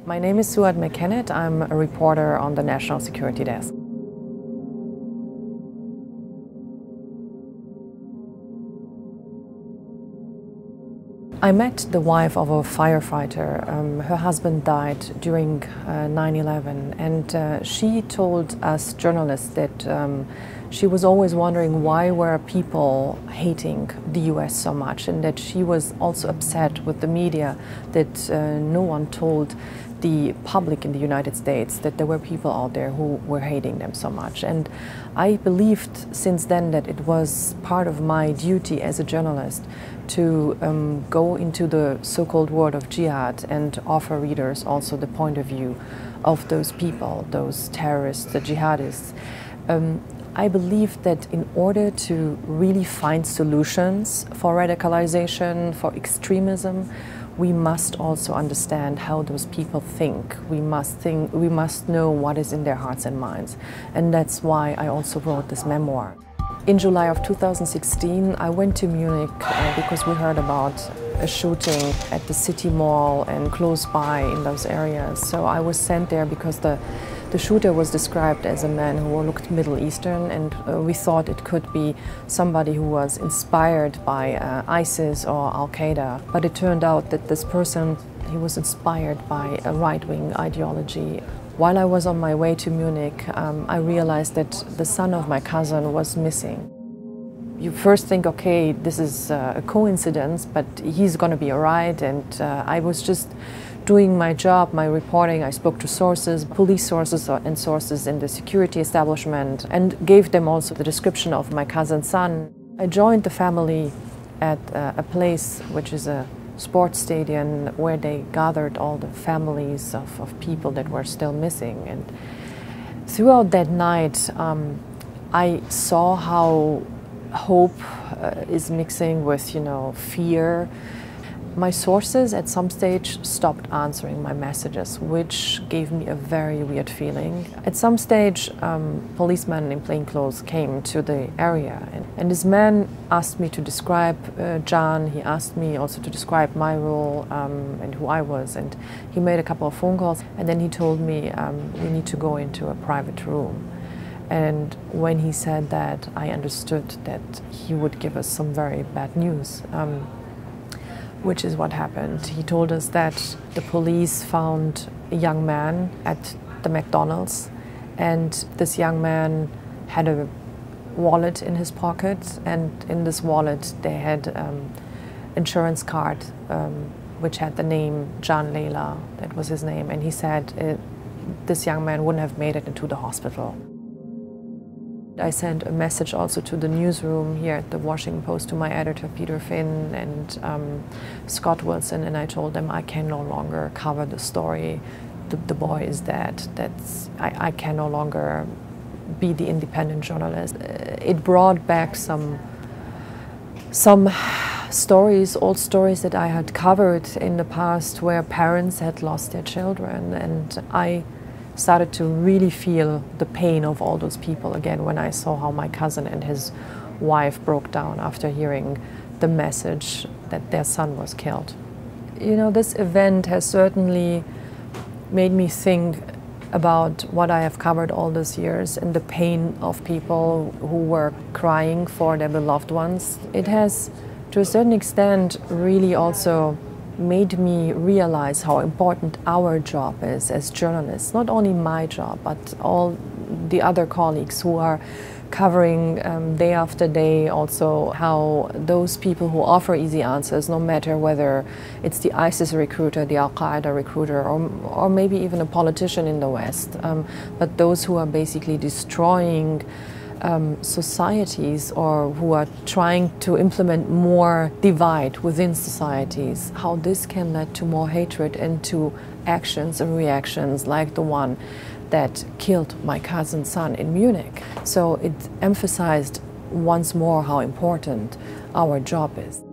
My name is Souad Mekhennet. I'm a reporter on the National Security Desk. I met the wife of a firefighter. Her husband died during 9/11, and she told us journalists that she was always wondering why were people hating the US so much, and that she was also upset with the media that no one told the public in the United States that there were people out there who were hating them so much. And I believed since then that it was part of my duty as a journalist to go into the so-called world of jihad and offer readers also the point of view of those people, those terrorists, the jihadists. I believe that in order to really find solutions for radicalization, for extremism, we must also understand how those people think. We must know what is in their hearts and minds. And that's why I also wrote this memoir. In July of 2016, I went to Munich because we heard about a shooting at the city mall and close by in those areas. So I was sent there because the shooter was described as a man who looked Middle Eastern, and we thought it could be somebody who was inspired by ISIS or Al-Qaeda. But it turned out that this person, he was inspired by a right-wing ideology. While I was on my way to Munich, I realized that the son of my cousin was missing. You first think, okay, this is a coincidence, but he's going to be all right. And I was just doing my job, my reporting. I spoke to sources, police sources and sources in the security establishment, and gave them also the description of my cousin's son. I joined the family at a place which is a sports stadium where they gathered all the families of people that were still missing. And throughout that night, I saw how hope is mixing with, fear. My sources at some stage stopped answering my messages, which gave me a very weird feeling. At some stage, policemen in plain clothes came to the area, and this man asked me to describe John. He asked me also to describe my role and who I was, and he made a couple of phone calls, and then he told me we need to go into a private room. And when he said that, I understood that he would give us some very bad news. Which is what happened. He told us that the police found a young man at the McDonald's, and this young man had a wallet in his pocket, and in this wallet they had insurance card which had the name John Layla. That was his name, and he said this young man wouldn't have made it into the hospital. I sent a message also to the newsroom here at the Washington Post, to my editor Peter Finn and Scott Wilson, and I told them I can no longer cover the story. The boy is dead. I can no longer be the independent journalist. It brought back some stories, old stories that I had covered in the past, where parents had lost their children, and I started to really feel the pain of all those people again when I saw how my cousin and his wife broke down after hearing the message that their son was killed. This event has certainly made me think about what I have covered all these years and the pain of people who were crying for their beloved ones. It has, to a certain extent, really also made me realize how important our job is as journalists. Not only my job, but all the other colleagues who are covering day after day also how those people who offer easy answers, no matter whether it's the ISIS recruiter, the Al-Qaeda recruiter, or maybe even a politician in the West, but those who are basically destroying societies, or who are trying to implement more divide within societies, how this can lead to more hatred and to actions and reactions like the one that killed my cousin's son in Munich. So it emphasized once more how important our job is.